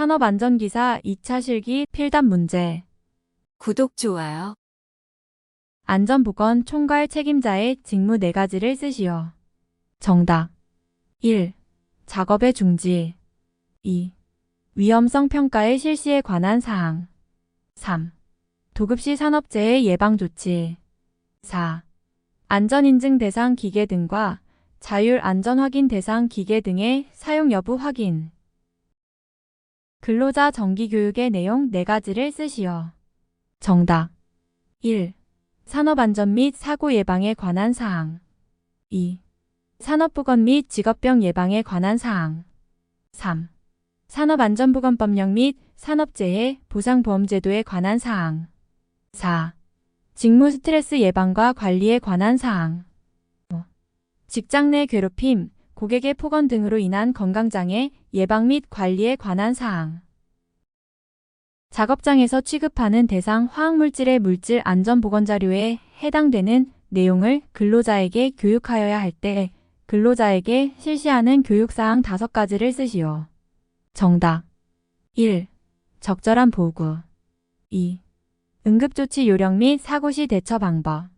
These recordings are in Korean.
산업안전기사 2차 실기 필답 문제. 구독, 좋아요. 안전보건 총괄 책임자의 직무 4가지를 쓰시오. 정답 1. 작업의 중지 2. 위험성 평가의 실시에 관한 사항 3. 도급시 산업재해 예방 조치 4. 안전인증 대상 기계 등과 자율 안전 확인 대상 기계 등의 사용 여부 확인. 근로자 정기교육의 내용 4가지를 쓰시오. 정답 1. 산업안전 및 사고 예방에 관한 사항 2. 산업보건 및 직업병 예방에 관한 사항 3. 산업안전보건법령 및 산업재해 보상보험제도에 관한 사항 4. 직무 스트레스 예방과 관리에 관한 사항 5. 직장 내 괴롭힘, 고객의 폭언 등으로 인한 건강장애 예방 및 관리에 관한 사항. 작업장에서 취급하는 대상 화학물질의 물질 안전보건자료에 해당되는 내용을 근로자에게 교육하여야 할 때 근로자에게 실시하는 교육사항 5가지를 쓰시오. 정답 1. 적절한 보고 2. 응급조치 요령 및 사고시 대처 방법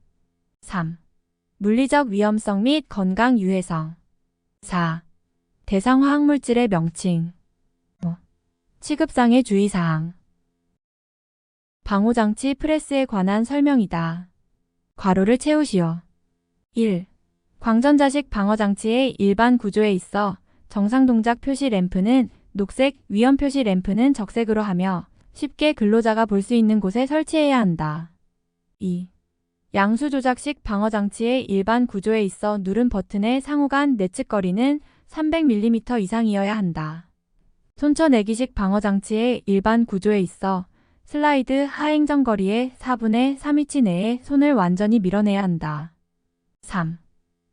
3. 물리적 위험성 및 건강 유해성 4. 대상 화학물질의 명칭 5. 취급상의 주의사항. 방호장치 프레스에 관한 설명이다. 괄호를 채우시오. 1. 광전자식 방어장치의 일반 구조에 있어 정상 동작 표시 램프는 녹색, 위험 표시 램프는 적색으로 하며 쉽게 근로자가 볼 수 있는 곳에 설치해야 한다. 2. 양수 조작식 방어장치의 일반 구조에 있어 누른 버튼의 상호 간 내측거리는 300mm 이상이어야 한다. 손쳐내기식 방어장치의 일반 구조에 있어 슬라이드 하행정거리의 4분의 3위치 내에 손을 완전히 밀어내야 한다. 3.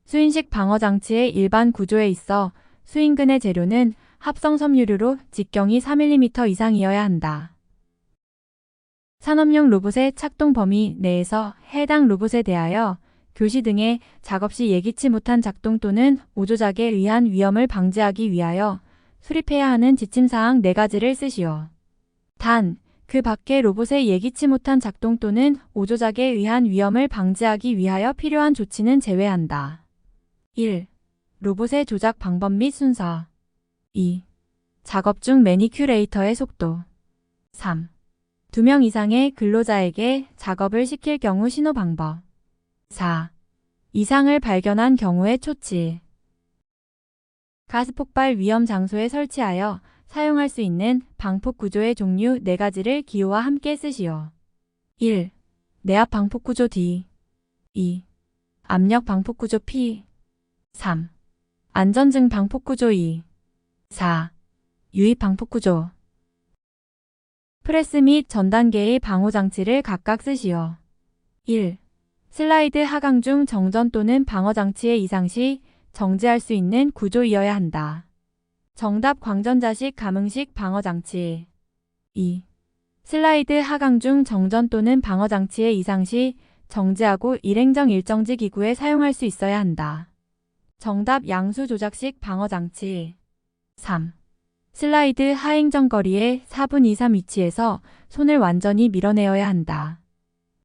수인식 방어장치의 일반 구조에 있어 수인근의 재료는 합성 섬유류로 직경이 4mm 이상이어야 한다. 산업용 로봇의 착동 범위 내에서 해당 로봇에 대하여 교시 등의 작업 시 예기치 못한 작동 또는 오조작에 의한 위험을 방지하기 위하여 수립해야 하는 지침사항 4가지를 쓰시오. 단, 그 밖의 로봇의 예기치 못한 작동 또는 오조작에 의한 위험을 방지하기 위하여 필요한 조치는 제외한다. 1. 로봇의 조작 방법 및 순서 2. 작업 중 매니큐레이터의 속도 3. 2명 이상의 근로자에게 작업을 시킬 경우 신호 방법 4. 이상을 발견한 경우의 조치. 가스폭발 위험 장소에 설치하여 사용할 수 있는 방폭 구조의 종류 4가지를 기호와 함께 쓰시오. 1. 내압 방폭 구조 D 2. 압력 방폭 구조 P 3. 안전증 방폭 구조 E 4. 유입 방폭 구조. 프레스 및 전 단계의 방호 장치를 각각 쓰시오. 1. 슬라이드 하강 중 정전 또는 방어 장치의 이상 시 정지할 수 있는 구조이어야 한다. 정답 광전자식 감응식 방어 장치. 2. 슬라이드 하강 중 정전 또는 방어 장치의 이상 시 정지하고 일행정 일정지 기구에 사용할 수 있어야 한다. 정답 양수 조작식 방어 장치. 3. 슬라이드 하행정거리의 4분 이상 위치에서 손을 완전히 밀어내어야 한다.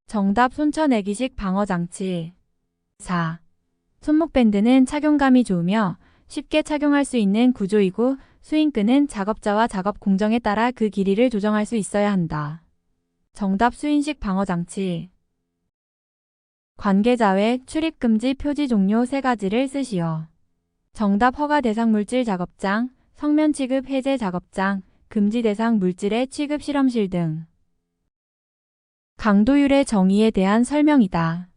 정답 손쳐내기식 방어장치. 4. 손목밴드는 착용감이 좋으며 쉽게 착용할 수 있는 구조이고 스윙끈은 작업자와 작업 공정에 따라 그 길이를 조정할 수 있어야 한다. 정답 수인식 방어장치. 관계자 외 출입금지 표지 종료 3가지를 쓰시오. 정답 허가 대상 물질 작업장, 성면 취급 해제 작업장, 금지 대상 물질의 취급 실험실 등. 강도율의 정의에 대한 설명이다.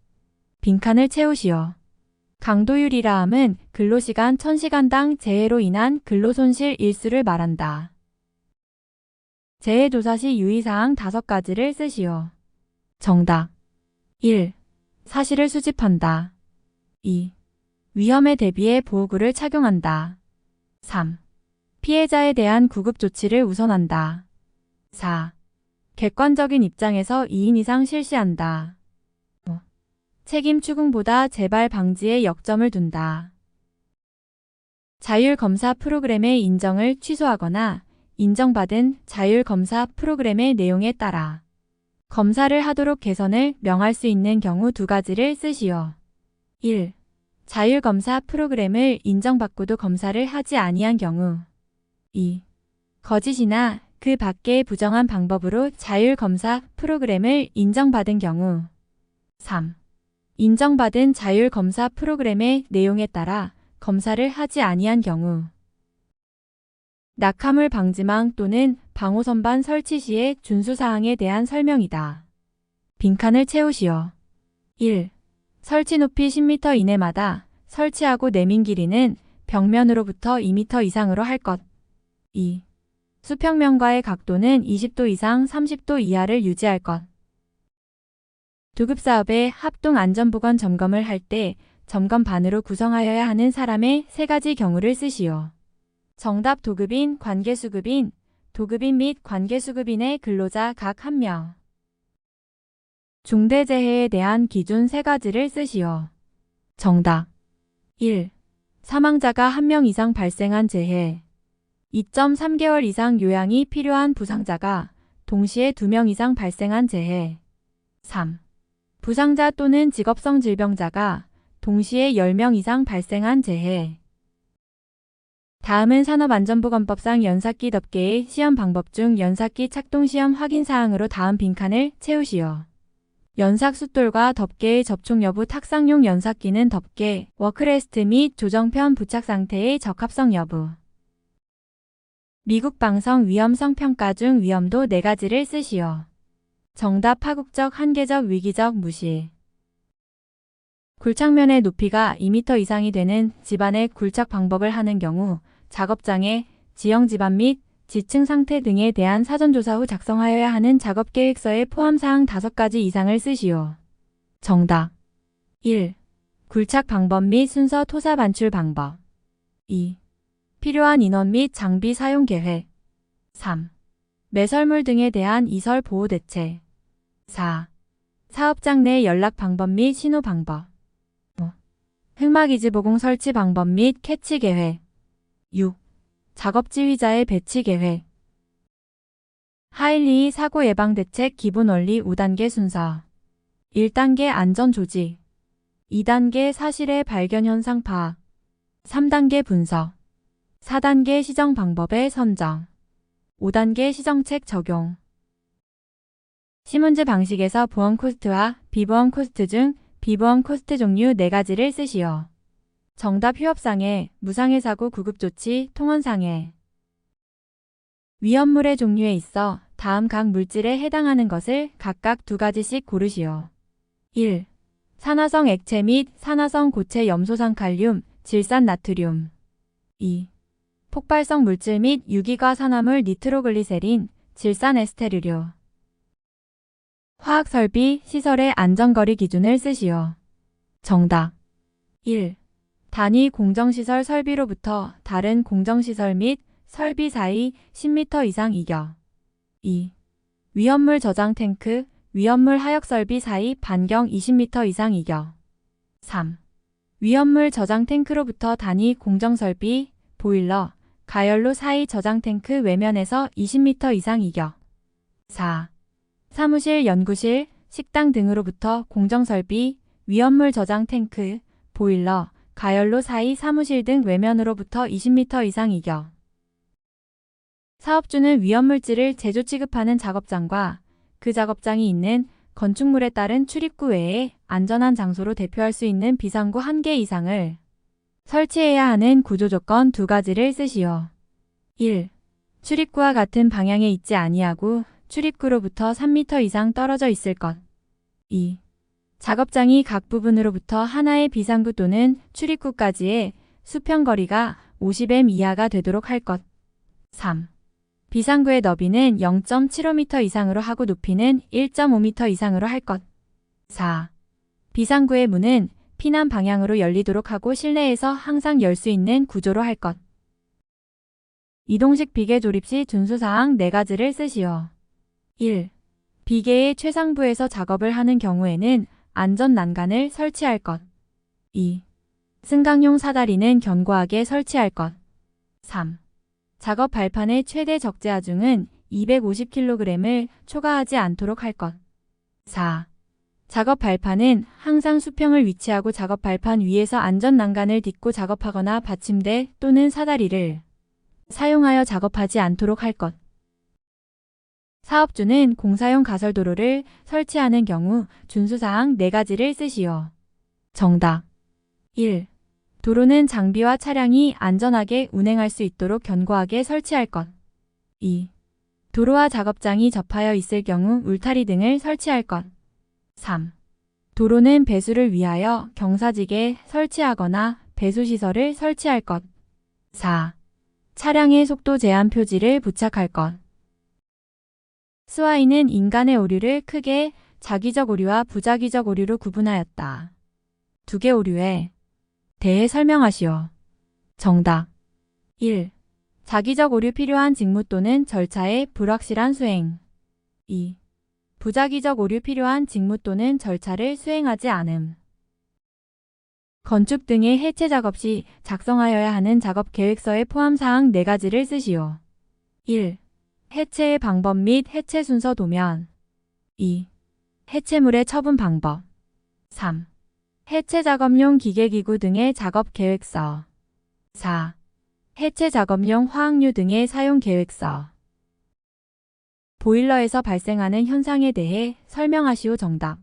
빈칸을 채우시오. 강도율이라 함은 근로시간 1000시간당 재해로 인한 근로손실 일수를 말한다. 재해조사 시 유의사항 5가지를 쓰시오. 정답 1. 사실을 수집한다. 2. 위험에 대비해 보호구를 착용한다. 3. 피해자에 대한 구급조치를 우선한다. 4. 객관적인 입장에서 2인 이상 실시한다. 5. 책임 추궁보다 재발 방지에 역점을 둔다. 자율검사 프로그램의 인정을 취소하거나 인정받은 자율검사 프로그램의 내용에 따라 검사를 하도록 개선을 명할 수 있는 경우 두 가지를 쓰시오. 1. 자율검사 프로그램을 인정받고도 검사를 하지 아니한 경우 2. 거짓이나 그 밖의 부정한 방법으로 자율검사 프로그램을 인정받은 경우 3. 인정받은 자율검사 프로그램의 내용에 따라 검사를 하지 아니한 경우 낙하물 방지망 또는 방호선반 설치 시의 준수사항에 대한 설명이다. 빈칸을 채우시오. 1. 설치 높이 10m 이내마다 설치하고 내민 길이는 벽면으로부터 2m 이상으로 할 것. 2. 수평면과의 각도는 20도 이상 30도 이하를 유지할 것. 두급사업의 합동안전보건 점검을 할 때 점검반으로 구성하여야 하는 사람의 세 가지 경우를 쓰시오. 정답 도급인, 관계수급인, 도급인 및 관계수급인의 근로자 각 1명. 중대재해에 대한 기준 세 가지를 쓰시오. 정답 1. 사망자가 1명 이상 발생한 재해 2.3개월 이상 요양이 필요한 부상자가 동시에 2명 이상 발생한 재해 3. 부상자 또는 직업성 질병자가 동시에 10명 이상 발생한 재해. 다음은 산업안전보건법상 연사기 덮개의 시험 방법 중 연사기 착동시험 확인사항으로 다음 빈칸을 채우시오. 연삭 숫돌과 덮개의 접촉 여부 탁상용 연사기는 덮개, 워크레스트 및 조정편 부착 상태의 적합성 여부. 미국 방성 위험성 평가 중 위험도 4가지를 쓰시오. 정답 파국적, 한계적, 위기적, 무시. 굴착면의 높이가 2m 이상이 되는 집안의 굴착 방법을 하는 경우 작업장의 지형 지반 및 지층 상태 등에 대한 사전조사 후 작성하여야 하는 작업계획서에 포함사항 5가지 이상을 쓰시오. 정답 1. 굴착 방법 및 순서 토사 반출 방법 2. 필요한 인원 및 장비 사용 계획 3. 매설물 등에 대한 이설 보호 대책 4. 사업장 내 연락 방법 및 신호 방법 5. 흑막이지 보공 설치 방법 및 캐치 계획 6. 작업 지휘자의 배치 계획. 하일리 사고 예방 대책 기본 원리 5단계 순서. 1단계 안전 조직. 2단계 사실의 발견 현상 파악. 3단계 분석. 4단계 시정 방법의 선정. 5단계 시정책 적용. 시문제 방식에서 보험 코스트와 비보험 코스트 중 비보험 코스트 종류 4가지를 쓰시오. 정답 휴업상해, 무상해 사고 구급조치, 통원상해. 위험물의 종류에 있어 다음 각 물질에 해당하는 것을 각각 2가지씩 고르시오. 1. 산화성 액체 및 산화성 고체 염소산 칼륨, 질산 나트륨. 2. 폭발성 물질 및 유기과 산화물 니트로글리세린, 질산 에스테르류. 화학설비, 시설의 안전거리 기준을 쓰시오. 정답 1. 단위 공정시설 설비로부터 다른 공정시설 및 설비 사이 10m 이상 이겨. 2. 위험물 저장 탱크, 위험물 하역 설비 사이 반경 20m 이상 이겨. 3. 위험물 저장 탱크로부터 단위 공정 설비, 보일러, 가열로 사이 저장 탱크 외면에서 20m 이상 이겨. 4. 사무실, 연구실, 식당 등으로부터 공정 설비, 위험물 저장 탱크, 보일러, 가열로 사이 사무실 등 외면으로부터 20m 이상 이겨. 사업주는 위험물질을 제조 취급하는 작업장과 그 작업장이 있는 건축물에 따른 출입구 외에 안전한 장소로 대표할 수 있는 비상구 1개 이상을 설치해야 하는 구조조건 2가지를 쓰시오. 1. 출입구와 같은 방향에 있지 아니하고 출입구로부터 3m 이상 떨어져 있을 것. 2. 작업장이 각 부분으로부터 하나의 비상구 또는 출입구까지의 수평거리가 50m 이하가 되도록 할 것. 3. 비상구의 너비는 0.75m 이상으로 하고 높이는 1.5m 이상으로 할 것. 4. 비상구의 문은 피난 방향으로 열리도록 하고 실내에서 항상 열 수 있는 구조로 할 것. 이동식 비계 조립 시 준수사항 4가지를 쓰시오. 1. 비계의 최상부에서 작업을 하는 경우에는 안전 난간을 설치할 것. 2. 승강용 사다리는 견고하게 설치할 것. 3. 작업 발판의 최대 적재 하중은 250kg을 초과하지 않도록 할 것. 4. 작업 발판은 항상 수평을 위치하고 작업 발판 위에서 안전 난간을 딛고 작업하거나 받침대 또는 사다리를 사용하여 작업하지 않도록 할 것. 사업주는 공사용 가설도로를 설치하는 경우 준수사항 4가지를 쓰시오. 정답. 1. 도로는 장비와 차량이 안전하게 운행할 수 있도록 견고하게 설치할 것. 2. 도로와 작업장이 접하여 있을 경우 울타리 등을 설치할 것. 3. 도로는 배수를 위하여 경사지게 설치하거나 배수시설을 설치할 것. 4. 차량의 속도 제한 표지를 부착할 것. 스와인은 인간의 오류를 크게 자기적 오류와 부자기적 오류로 구분하였다. 2개 오류에 대해 설명하시오. 정답. 1. 자기적 오류 필요한 직무 또는 절차의 불확실한 수행. 2. 부자기적 오류 필요한 직무 또는 절차를 수행하지 않음. 건축 등의 해체 작업 시 작성하여야 하는 작업 계획서의 포함사항 4가지를 쓰시오. 1. 해체의 방법 및 해체 순서 도면. 2. 해체물의 처분 방법. 3. 해체 작업용 기계기구 등의 작업 계획서. 4. 해체 작업용 화학류 등의 사용 계획서. 보일러에서 발생하는 현상에 대해 설명하시오. 정답.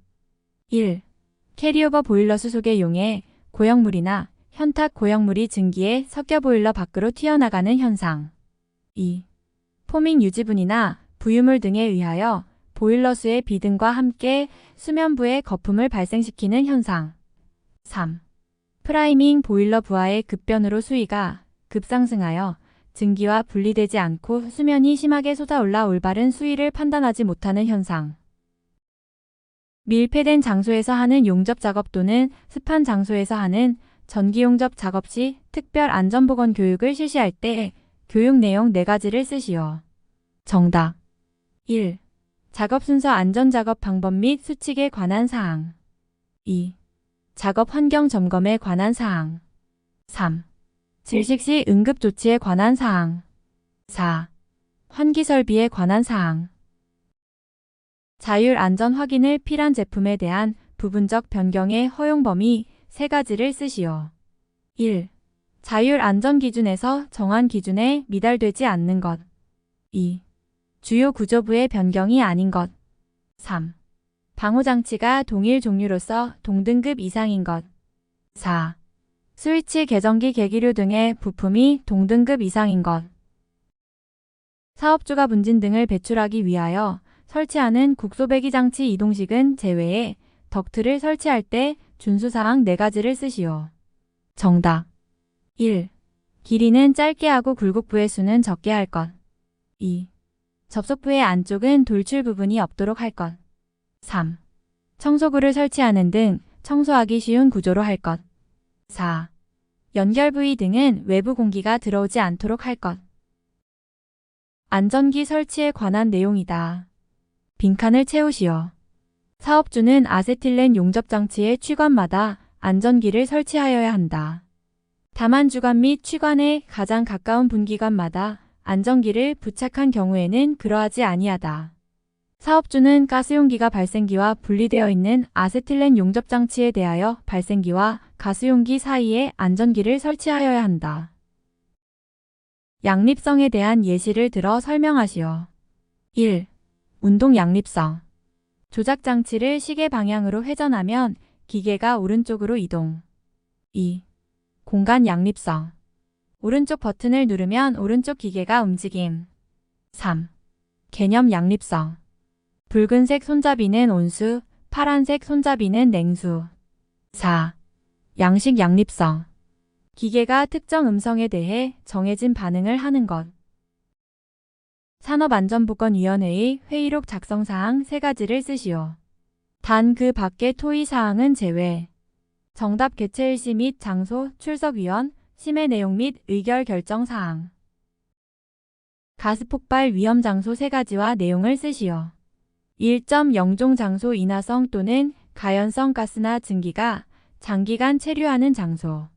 1. 캐리오버 보일러 수속에 용해 고형물이나 현탁 고형물이 증기에 섞여 보일러 밖으로 튀어나가는 현상. 2. 포밍 유지분이나 부유물 등에 의하여 보일러수의 비등과 함께 수면부에 거품을 발생시키는 현상. 3. 프라이밍 보일러 부하의 급변으로 수위가 급상승하여 증기와 분리되지 않고 수면이 심하게 솟아올라 올바른 수위를 판단하지 못하는 현상. 밀폐된 장소에서 하는 용접 작업 또는 습한 장소에서 하는 전기 용접 작업 시 특별 안전보건 교육을 실시할 때 교육 내용 4가지를 쓰시오. 정답. 1. 작업 순서 안전작업 방법 및 수칙에 관한 사항. 2. 작업 환경 점검에 관한 사항. 3. 질식 시 응급 조치에 관한 사항. 4. 환기 설비에 관한 사항. 자율 안전 확인을 필요한 제품에 대한 부분적 변경의 허용 범위 3가지를 쓰시오. 1. 자율 안전 기준에서 정한 기준에 미달되지 않는 것. 2. 주요 구조부의 변경이 아닌 것. 3. 방호장치가 동일 종류로서 동등급 이상인 것. 4. 스위치 개전기 계기류 등의 부품이 동등급 이상인 것. 사업주가 분진 등을 배출하기 위하여 설치하는 국소배기 장치 이동식은 제외에 덕트를 설치할 때 준수사항 4가지를 쓰시오. 정답. 1. 길이는 짧게 하고 굴곡부의 수는 적게 할 것. 2. 접속부의 안쪽은 돌출 부분이 없도록 할 것. 3. 청소구를 설치하는 등 청소하기 쉬운 구조로 할 것. 4. 연결 부위 등은 외부 공기가 들어오지 않도록 할 것. 안전기 설치에 관한 내용이다. 빈칸을 채우시오. 사업주는 아세틸렌 용접장치의 취관마다 안전기를 설치하여야 한다. 다만 주관 및 취관에 가장 가까운 분기관마다 안전기를 부착한 경우에는 그러하지 아니하다. 사업주는 가스용기가 발생기와 분리되어 있는 아세틸렌 용접장치에 대하여 발생기와 가스용기 사이에 안전기를 설치하여야 한다. 양립성에 대한 예시를 들어 설명하시오. 1. 운동 양립성. 조작장치를 시계 방향으로 회전하면 기계가 오른쪽으로 이동. 2. 공간 양립성. 오른쪽 버튼을 누르면 오른쪽 기계가 움직임. 3. 개념 양립성. 붉은색 손잡이는 온수, 파란색 손잡이는 냉수. 4. 양식 양립성. 기계가 특정 음성에 대해 정해진 반응을 하는 것. 산업안전보건위원회의 회의록 작성사항 3가지를 쓰시오. 단 그 밖의 토의 사항은 제외. 정답 개최 일시 및 장소, 출석위원, 심의 내용 및 의결 결정 사항. 가스폭발 위험 장소 3가지와 내용을 쓰시오. 1.0종 장소 인화성 또는 가연성 가스나 증기가 장기간 체류하는 장소.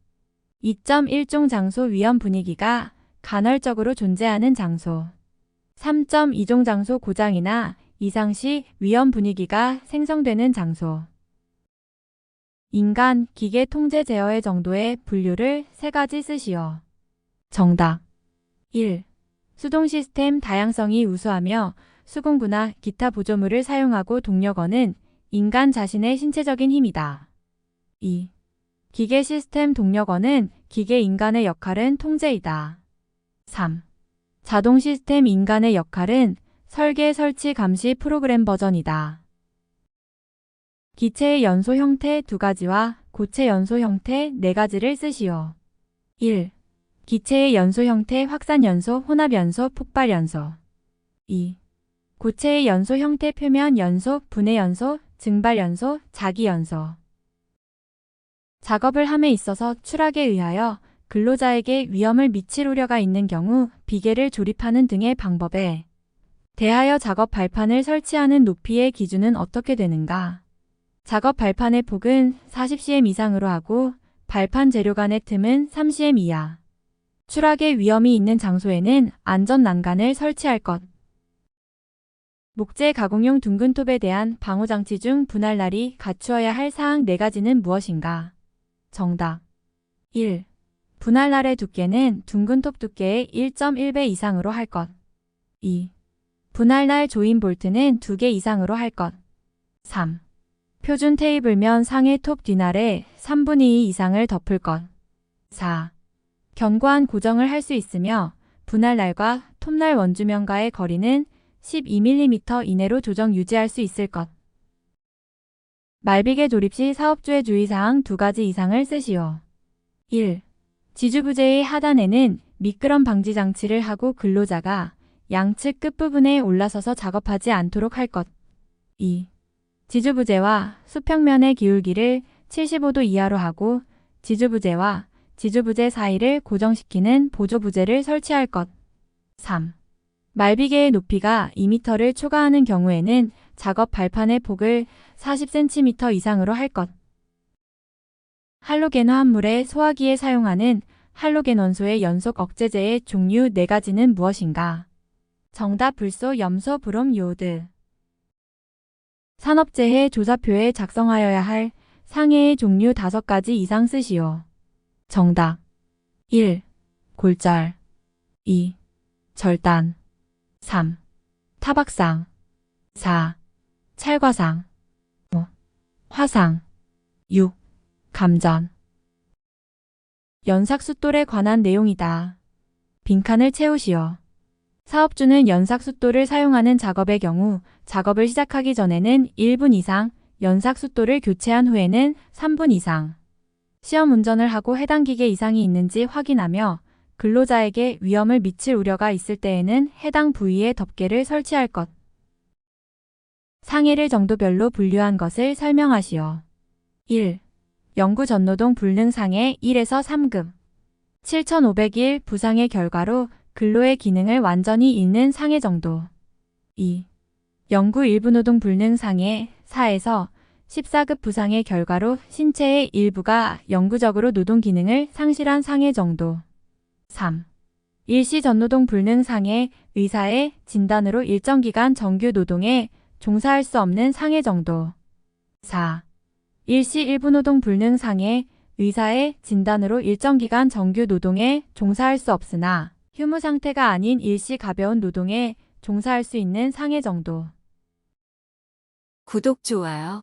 2.1종 장소 위험 분위기가 간헐적으로 존재하는 장소. 3. 이종 장소 고장이나 이상 시 위험 분위기가 생성되는 장소. 인간, 기계 통제 제어의 정도의 분류를 3가지 쓰시오. 정답. 1. 수동 시스템 다양성이 우수하며 수공구나 기타 보조물을 사용하고 동력어는 인간 자신의 신체적인 힘이다. 2. 기계 시스템 동력어는 기계 인간의 역할은 통제이다. 3. 자동 시스템 인간의 역할은 설계 설치 감시 프로그램 버전이다. 기체의 연소 형태 2가지와 고체 연소 형태 4가지를 쓰시오. 1. 기체의 연소 형태 확산 연소, 혼합 연소, 폭발 연소. 2. 고체의 연소 형태 표면 연소, 분해 연소, 증발 연소, 자기 연소. 작업을 함에 있어서 추락에 의하여 근로자에게 위험을 미칠 우려가 있는 경우 비계를 조립하는 등의 방법에 대하여 작업 발판을 설치하는 높이의 기준은 어떻게 되는가? 작업 발판의 폭은 40cm 이상으로 하고 발판 재료 간의 틈은 3cm 이하. 추락의 위험이 있는 장소에는 안전 난간을 설치할 것. 목재 가공용 둥근톱에 대한 방호장치 중 분할날이 갖추어야 할 사항 4가지는 무엇인가? 정답. 1. 분할날의 두께는 둥근톱 두께의 1.1배 이상으로 할 것. 2. 분할날 조인 볼트는 2개 이상으로 할 것. 3. 표준 테이블면 상의 톱 뒷날에 3분의 2 이상을 덮을 것. 4. 견고한 고정을 할 수 있으며 분할날과 톱날 원주면과의 거리는 12mm 이내로 조정 유지할 수 있을 것. 말비계 조립 시 사업주의 주의사항 2가지 이상을 쓰시오. 1. 지주부재의 하단에는 미끄럼 방지 장치를 하고 근로자가 양측 끝부분에 올라서서 작업하지 않도록 할 것. 2. 지주부재와 수평면의 기울기를 75도 이하로 하고 지주부재와 지주부재 사이를 고정시키는 보조부재를 설치할 것. 3. 말비계의 높이가 2m를 초과하는 경우에는 작업 발판의 폭을 40cm 이상으로 할 것. 할로겐 화합물의 소화기에 사용하는 할로겐 원소의 연속 억제제의 종류 4가지는 무엇인가? 정답. 불소, 염소, 브롬, 요오드. 산업재해 조사표에 작성하여야 할 상해의 종류 5가지 이상 쓰시오. 정답. 1. 골절. 2. 절단. 3. 타박상. 4. 찰과상. 5. 화상. 6. 감전. 연삭숫돌에 관한 내용이다. 빈칸을 채우시오. 사업주는 연삭숫돌을 사용하는 작업의 경우 작업을 시작하기 전에는 1분 이상, 연삭숫돌을 교체한 후에는 3분 이상 시험 운전을 하고 해당 기계 이상이 있는지 확인하며 근로자에게 위험을 미칠 우려가 있을 때에는 해당 부위에 덮개를 설치할 것. 상해를 정도별로 분류한 것을 설명하시오. 1. 영구 전노동 불능 상해 1에서 3급. 7501 부상의 결과로 근로의 기능을 완전히 잃는 상해 정도. 2. 영구 일부 노동 불능 상해 4에서 14급 부상의 결과로 신체의 일부가 영구적으로 노동 기능을 상실한 상해 정도. 3. 일시 전노동 불능 상해 의사의 진단으로 일정 기간 정규 노동에 종사할 수 없는 상해 정도. 4. 일시 일부 노동 불능 상해 의사의 진단으로 일정 기간 정규 노동에 종사할 수 없으나 휴무 상태가 아닌 일시 가벼운 노동에 종사할 수 있는 상해 정도. 구독, 좋아요.